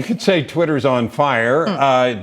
could say Twitter's on fire.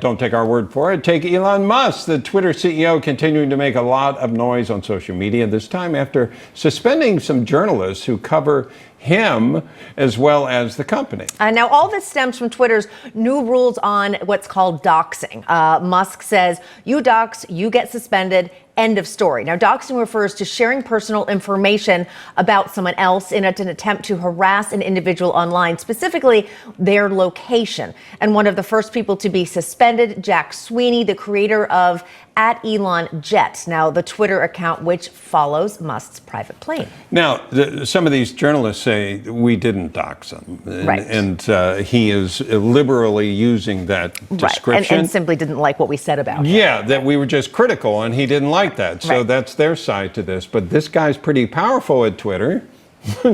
Don't take our word for it. Take Elon Musk, the Twitter CEO, continuing to make a lot of noise on social media, this time after suspending some journalists who cover him as well as the company. Now, all this stems from Twitter's new rules on what's called doxing. Musk says, you dox, you get suspended. End of story. Now, doxing refers to sharing personal information about someone else in an attempt to harass an individual online, specifically their location. And one of the first people to be suspended, Jack Sweeney, the creator of @ElonJet, now the Twitter account which follows Musk's private plane. Now, some of these journalists say we didn't dox him, and he is liberally using that description. And simply didn't like what we said about him. Yeah, that we were just critical, and he didn't like that. So that's their side to this. But this guy's pretty powerful at Twitter,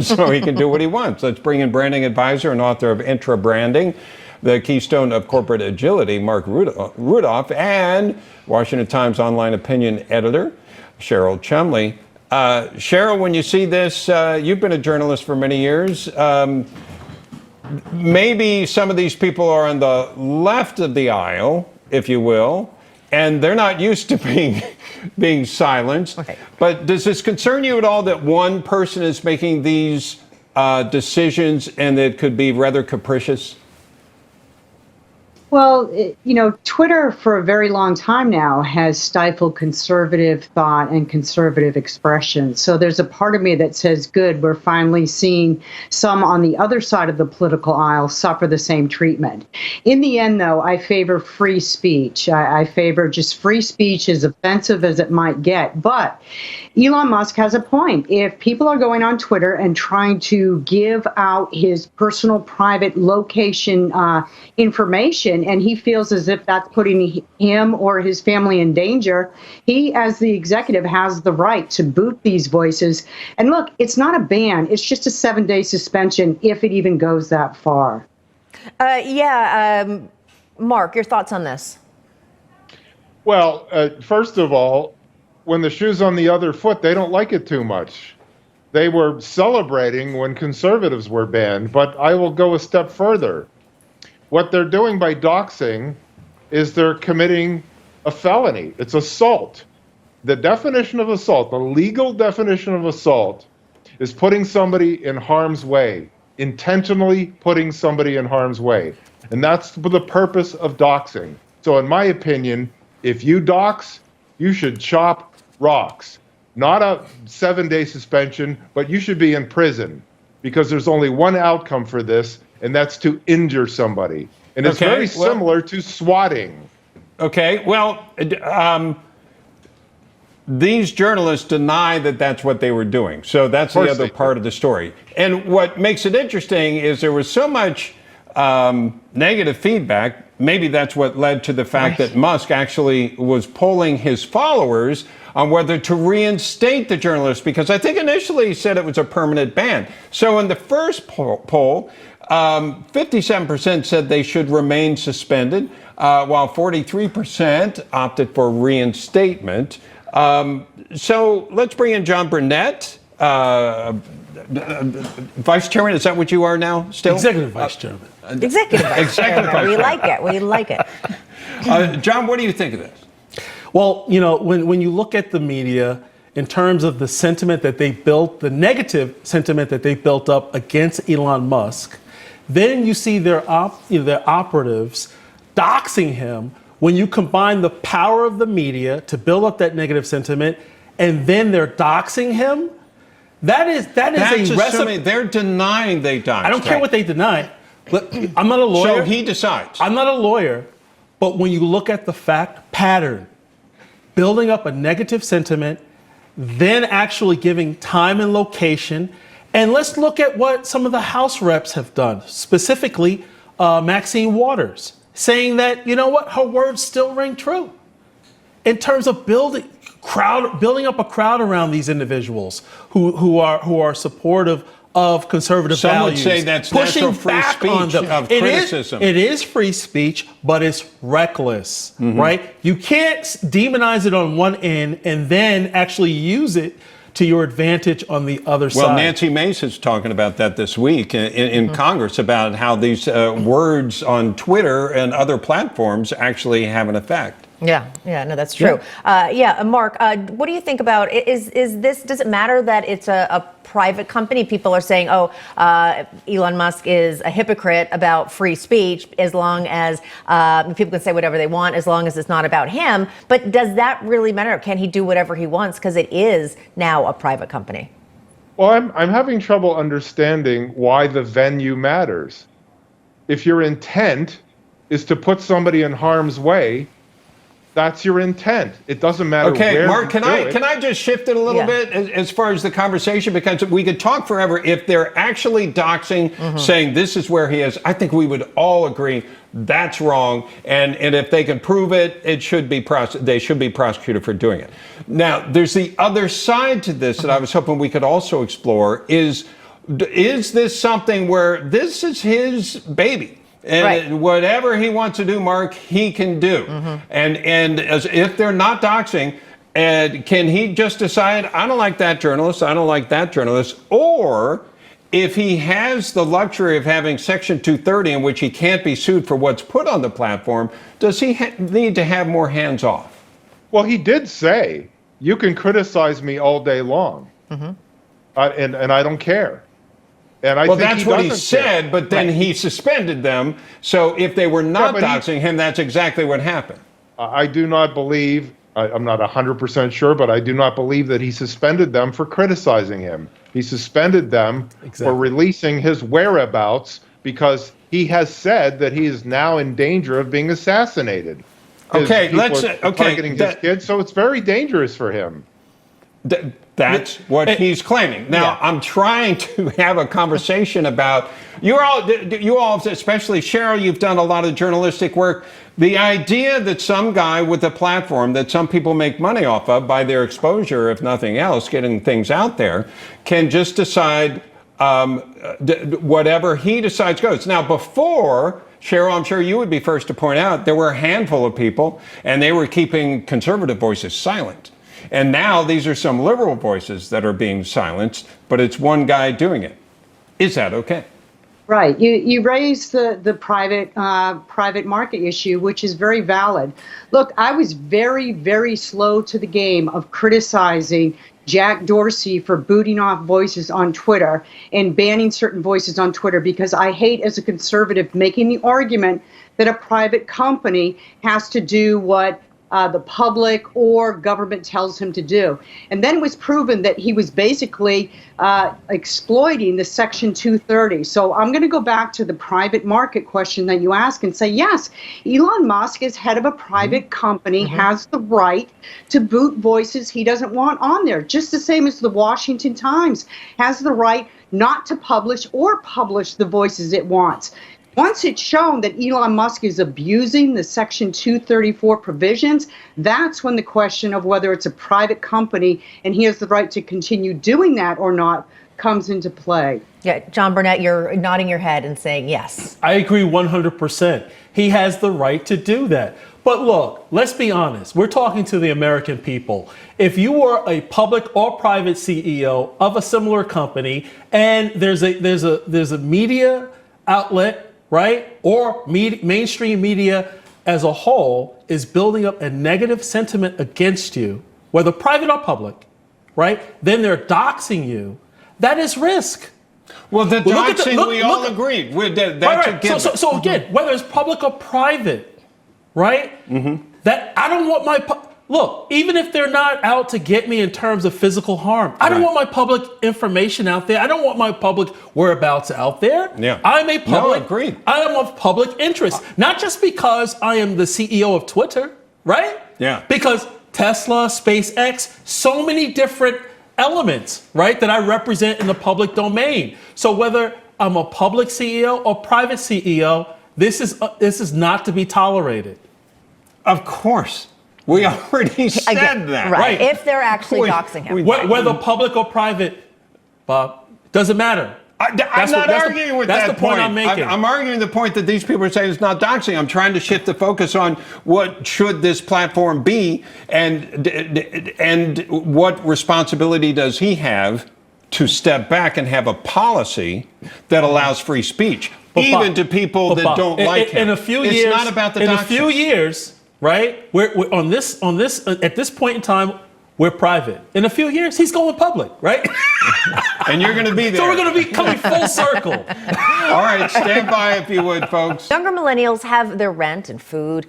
so he can do what he wants. Let's bring in branding advisor and author of Intra Branding, the keystone of corporate agility, Marc Rudov, and Washington Times online opinion editor, Cheryl Chumley. Cheryl, when you see this, you've been a journalist for many years. Maybe some of these people are on the left of the aisle, if you will, and they're not used to being silenced. Okay. But does this concern you at all that one person is making these decisions and it could be rather capricious? Well, Twitter for a very long time now has stifled conservative thought and conservative expression. So there's a part of me that says, good, we're finally seeing some on the other side of the political aisle suffer the same treatment. In the end, though, I favor free speech. I favor just free speech, as offensive as it might get. But Elon Musk has a point. If people are going on Twitter and trying to give out his personal, private location information, and he feels as if that's putting him or his family in danger, he, as the executive, has the right to boot these voices. And look, it's not a ban. It's just a 7-day suspension, if it even goes that far. Marc, your thoughts on this? Well, first of all, when the shoe's on the other foot, they don't like it too much. They were celebrating when conservatives were banned, but I will go a step further. What they're doing by doxing is they're committing a felony. It's assault. The definition of assault, the legal definition of assault, is putting somebody in harm's way, intentionally putting somebody in harm's way. And that's the purpose of doxing. So in my opinion, if you dox, you should chop rocks. Not a 7-day suspension, but you should be in prison, because there's only one outcome for this, and that's to injure somebody. And it's very similar to swatting. Okay, well, these journalists deny that that's what they were doing. So that's the other part of the story. And what makes it interesting is there was so much negative feedback. Maybe that's what led to the fact that Musk actually was polling his followers on whether to reinstate the journalists, because I think initially he said it was a permanent ban. So in the first poll, 57% said they should remain suspended, while 43% opted for reinstatement. So let's bring in John Burnett, Vice Chairman. Is that what you are now still? Executive Vice Chairman. Executive Vice Chairman. We like it. We like it. John, what do you think of this? Well, when you look at the media in terms of the sentiment that they built, the negative sentiment that they built up against Elon Musk, then you see their operatives doxing him. When you combine the power of the media to build up that negative sentiment, and then they're doxing him, that is a recipe. They're denying they doxed. I don't care what they deny. But I'm not a lawyer. So he decides. I'm not a lawyer. But when you look at the fact pattern, building up a negative sentiment, then actually giving time and location. And let's look at what some of the House reps have done, specifically Maxine Waters, saying that, her words still ring true in terms of building up a crowd around these individuals who are supportive of conservative values. Some would say that's pushing natural free back on speech them. of criticism. It is free speech, but it's reckless, right? You can't demonize it on one end and then actually use it to your advantage on the other side. Well, Nancy Mace is talking about that this week in Congress, about how these words on Twitter and other platforms actually have an effect. Yeah, no, that's true. Mark, what do you think about, does it matter that it's a private company? People are saying, Elon Musk is a hypocrite about free speech, as long as people can say whatever they want, as long as it's not about him. But does that really matter? Can he do whatever he wants because it is now a private company? Well, I'm having trouble understanding why the venue matters. If your intent is to put somebody in harm's way, that's your intent. It doesn't matter where. Okay, Mark, can I just shift it a little bit as far as the conversation? Because we could talk forever. If they're actually doxing, saying this is where he is, I think we would all agree that's wrong. And if they can prove it, they should be prosecuted for doing it. Now, there's the other side to this that I was hoping we could also explore. Is this something where this is his baby? And whatever he wants to do, Mark, he can do. And as if they're not doxing, can he just decide, I don't like that journalist, I don't like that journalist? Or if he has the luxury of having Section 230 in which he can't be sued for what's put on the platform, does he need to have more hands off? Well, he did say, you can criticize me all day long, and I don't care. And I think that's what he said, but then he suspended them. So if they were not doxing him, that's exactly what happened. I do not believe, I'm not 100% sure, but I do not believe that he suspended them for criticizing him. He suspended them for releasing his whereabouts because he has said that he is now in danger of being assassinated. Targeting his kids, so it's very dangerous for him. That's what he's claiming. Now, I'm trying to have a conversation about, you all, especially Cheryl, you've done a lot of journalistic work. The idea that some guy with a platform that some people make money off of by their exposure, if nothing else, getting things out there, can just decide whatever he decides goes. Now, before, Cheryl, I'm sure you would be first to point out, there were a handful of people, and they were keeping conservative voices silent. And now these are some liberal voices that are being silenced, but it's one guy doing it. Is that okay? Right. You raised the private market issue, which is very valid. Look, I was very, very slow to the game of criticizing Jack Dorsey for booting off voices on Twitter and banning certain voices on Twitter because I hate, as a conservative, making the argument that a private company has to do what the public or government tells him to do. And then it was proven that he was basically exploiting the Section 230. So I'm going to go back to the private market question that you asked and say, yes, Elon Musk, as head of a private company, has the right to boot voices he doesn't want on there, just the same as the Washington Times has the right not to publish or publish the voices it wants. Once it's shown that Elon Musk is abusing the Section 234 provisions, that's when the question of whether it's a private company and he has the right to continue doing that or not comes into play. Yeah, John Burnett, you're nodding your head and saying yes. I agree 100%. He has the right to do that. But look, let's be honest. We're talking to the American people. If you were a public or private CEO of a similar company and there's a media outlet, right, or mainstream media as a whole is building up a negative sentiment against you, whether private or public, right, then they're doxing you. That is risk. Well, the doxing, we all agreed. That's a given. So again, whether it's public or private, right, that I don't want my... Look, even if they're not out to get me in terms of physical harm, I don't want my public information out there. I don't want my public whereabouts out there. Yeah. I'm a public. No, agreed. I am of public interest, not just because I am the CEO of Twitter, right? Yeah. Because Tesla, SpaceX, so many different elements, right, that I represent in the public domain. So whether I'm a public CEO or private CEO, this is not to be tolerated. Of course. We already said that. Right. If they're actually doxing him. Whether public or private, Bob, doesn't matter. I'm not arguing with that That's the point I'm making. I'm arguing the point that these people are saying it's not doxing. I'm trying to shift the focus on what should this platform be, and what responsibility does he have to step back and have a policy that allows free speech, even to people that don't like him. In a few it's years, not about the in doxing. a few years, right? We're on this at this point in time. We're private. In a few years, he's going public, right? And you're going to be there. So we're going to be coming full circle. All right, stand by if you would, folks. Younger millennials have their rent and food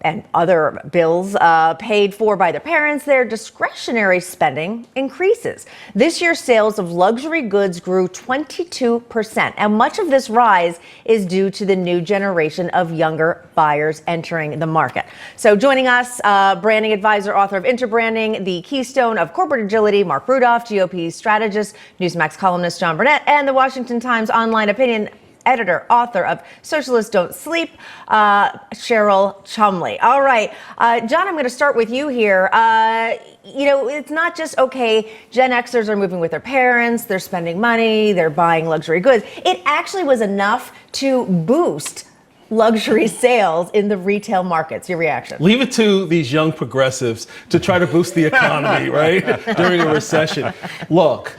and other bills paid for by their parents. Their discretionary spending increases. This year's sales of luxury goods grew 22%. And much of this rise is due to the new generation of younger buyers entering the market. So joining us, branding advisor, author of Interbranding, the keystone of corporate agility, Marc Rudov, GOP strategist, Newsmax columnist John Burnett, and the Washington Times online opinion editor, author of Socialists Don't Sleep, Cheryl Chumley. All right, John, I'm going to start with you here. It's not just, okay, Gen Xers are moving with their parents, they're spending money, they're buying luxury goods. It actually was enough to boost luxury sales in the retail markets. Your reaction? Leave it to these young progressives to try to boost the economy, right? During a recession. Look,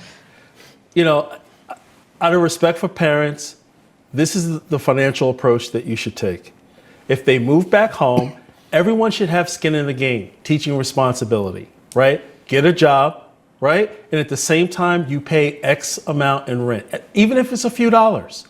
out of respect for parents, this is the financial approach that you should take. If they move back home, everyone should have skin in the game, teaching responsibility, right? Get a job, right? And at the same time, you pay X amount in rent, even if it's a few dollars,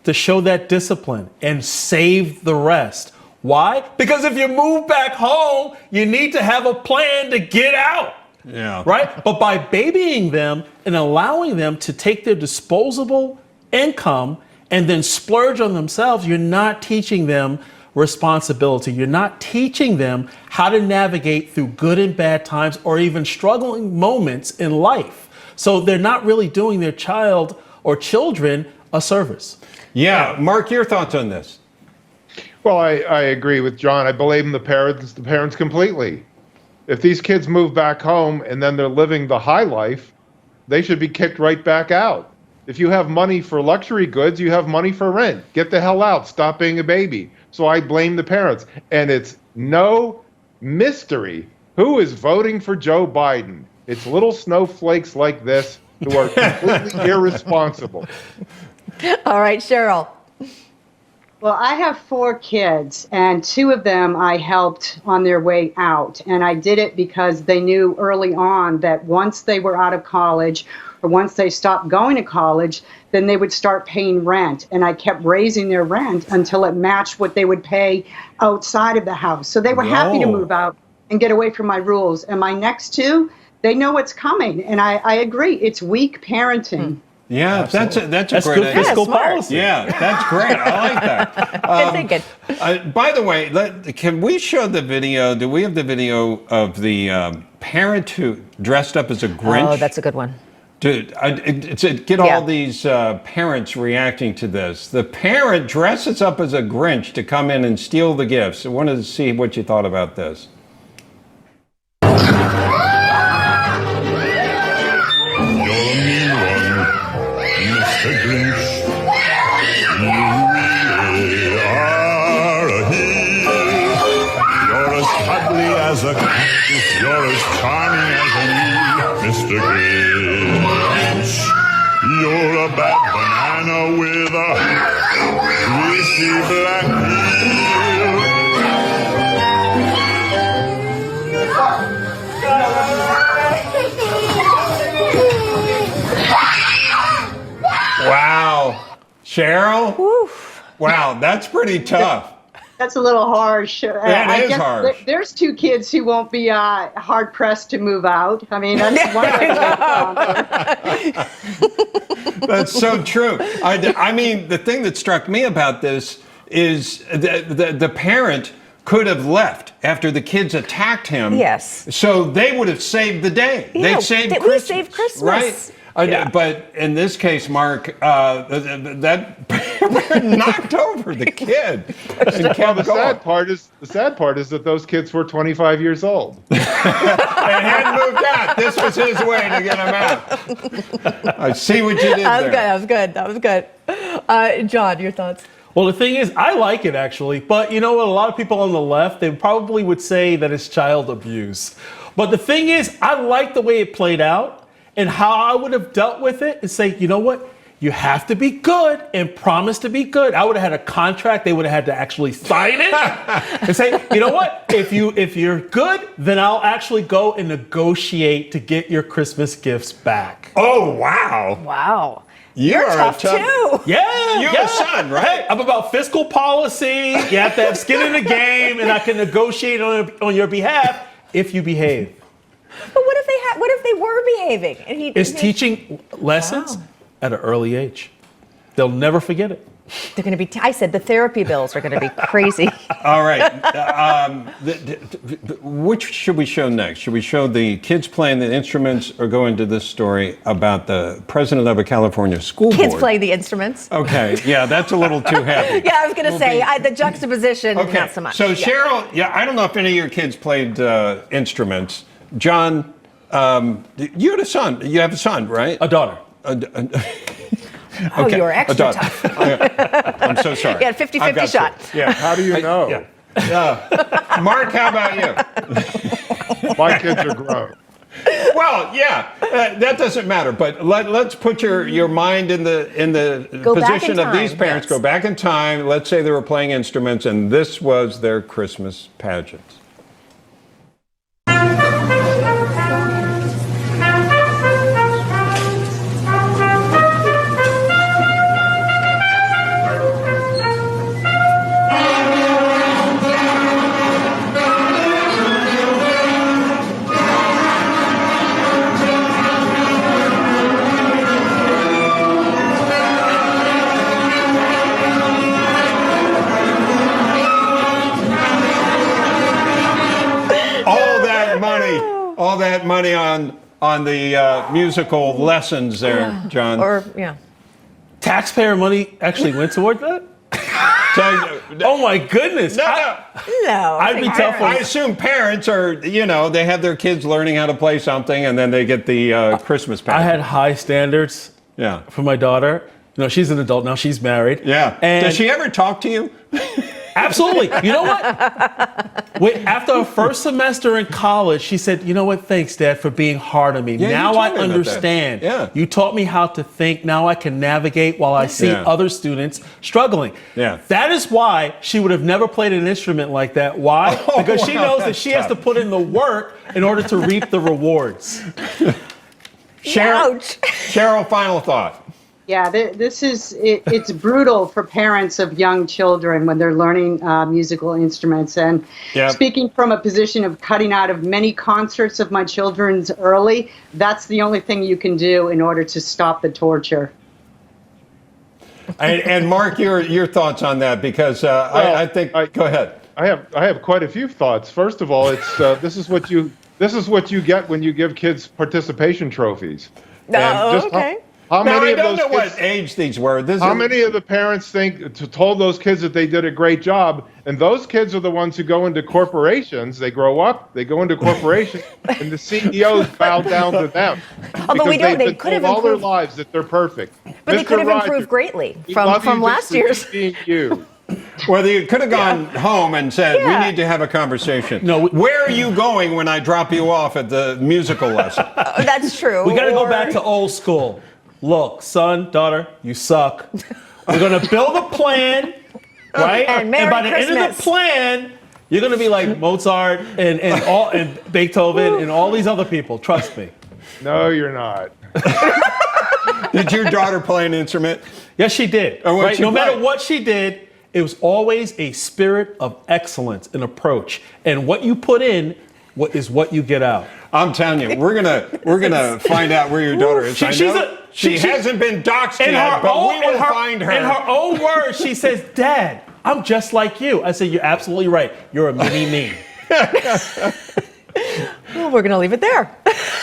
to show that discipline and save the rest. Why? Because if you move back home, you need to have a plan to get out. Yeah. Right? But by babying them and allowing them to take their disposable income and then splurge on themselves, you're not teaching them responsibility. You're not teaching them how to navigate through good and bad times or even struggling moments in life. So they're not really doing their child or children a service. Yeah. Marc, your thoughts on this? Well, I agree with John. I blame the parents completely. If these kids move back home and then they're living the high life, they should be kicked right back out. If you have money for luxury goods, you have money for rent. Get the hell out. Stop being a baby. So I blame the parents. And it's no mystery who is voting for Joe Biden. It's little snowflakes like this who are completely irresponsible. All right, Cheryl. Well, I have 4 kids, and 2 of them I helped on their way out. And I did it because they knew early on that once they were out of college or once they stopped going to college, then they would start paying rent. And I kept raising their rent until it matched what they would pay outside of the house. So they were happy to move out and get away from my rules. And my next 2, they know what's coming. And I agree. It's weak parenting. Yeah, that's a great good idea. fiscal smart. policy. Yeah, that's great. I like that. Good thinking. By the way, can we show the video? Do we have the video of the parent who dressed up as a Grinch? Oh, that's a good one. Get all these parents reacting to this. The parent dresses up as a Grinch to come in and steal the gifts. I wanted to see what you thought about this. Mr. Grinch, you really are a hero. You're as cuddly as a cactus, you're as charming as a bee, Mr. Grinch. You're a bad banana with a greasy black peel. Wow. Cheryl? Oof. Wow, that's pretty tough. That's a little harsh. That is guess harsh. There's 2 kids who won't be hard pressed to move out. I mean, that's one way to go. That's so true. I mean, the thing that struck me about this is the parent could have left after the kids attacked him. Yes. So they would have saved the day. Yeah, They'd saved we Christmas. saved Christmas. Right? But in this case, Mark, that knocked over the kid. And Well, the sad part is that those kids were 25 years old. and hadn't moved out. This was his way to get him out. I see what you did there. That was good. John, your thoughts? Well, the thing is, I like it actually, but you know what? A lot of people on the left, they probably would say that it's child abuse. But the thing is, I like the way it played out, and how I would have dealt with it is say, you know what? You have to be good and promise to be good. I would have had a contract. They would have had to actually sign it and say, you know what? If you're good, then I'll actually go and negotiate to get your Christmas gifts back. Oh, wow. Wow. You're tough too. Yeah. You have a son, right? Hey, I'm about fiscal policy. You have to have skin in the game, and I can negotiate on your behalf if you behave. But what if they were behaving? And It's teaching lessons at an early age. They'll never forget it. They're going to be. I said the therapy bills are going to be crazy. All right. Which should we show next? Should we show the kids playing the instruments or go into this story about the president of a California school board? Kids play the instruments. Okay. Yeah, that's a little too heavy. Yeah, I was going to say the juxtaposition, Okay. not so much. So Cheryl, I don't know if any of your kids played instruments. John, you had a son. You have a son, right? A daughter. Oh, you're extra tough. I'm so sorry. You had 50-50 shot. Yeah. How do you know? Mark, how about you? My kids are grown. Well, that doesn't matter. But let's put your mind in the Go back position in of these time, parents. yes. Go back in time. Let's say they were playing instruments, and this was their Christmas pageant. All that money on the musical lessons there, John. Taxpayer money actually went toward that? Oh my goodness. No. I'd be tough. I assume parents are, they have their kids learning how to play something, and then they get the Christmas pageant. I had high standards for my daughter. She's an adult now. She's married. Yeah. And does she ever talk to you? Absolutely. You know what? After her first semester in college, she said, you know what? Thanks, Dad, for being hard on me. Yeah, now you I told me about understand. that. Yeah. You taught me how to think. Now I can navigate while I see other students struggling. Yeah. That is why she would have never played an instrument like that. Why? Because she knows that she has to put in the work in order to reap the rewards. Cheryl, final thought. Yeah, it's brutal for parents of young children when they're learning musical instruments. And speaking from a position of cutting out of many concerts of my children's early, that's the only thing you can do in order to stop the torture. And Mark, your thoughts on that, because I think go ahead. I have quite a few thoughts. First of all, it's this is what you get when you give kids participation trophies. Okay. How many I of don't those know kids, what age these were. How many of the parents told those kids that they did a great job? And those kids are the ones who go into corporations. They grow up, they go into corporations, and the CEOs bow down to them. But we don't. They could have all their improved lives that they're perfect. But they could have improved greatly from last year's. You. Well, you could have gone home and said, we need to have a conversation. No, where are you going when I drop you off at the musical lesson? That's true. We got to go back to old school. Look, son, daughter, you suck. We're going to build a plan, right? And by the end of the plan, you're going to be like Mozart and Beethoven and all these other people. Trust me. No, you're not. Did your daughter play an instrument? Yes, she did. Right? No matter what she did, it was always a spirit of excellence and approach. And what you put in is what you get out. I'm telling you, we're gonna find out where your daughter is. She hasn't been doxxed yet, but we will find her. In her own words, she says, "Dad, I'm just like you." I said, "You're absolutely right. You're a mini me." Well, we're going to leave it there.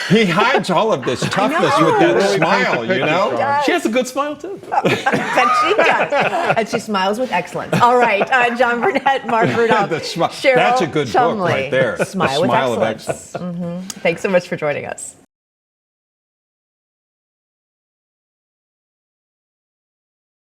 He hides all of this toughness with that smile, you know? She has a good smile, too. But she does. And she smiles with excellence. All right, John Burnett, Marc Rudov, Cheryl That's a good Chumley. book right there. Smile The with Smile of Excellence. Thanks so much for joining us.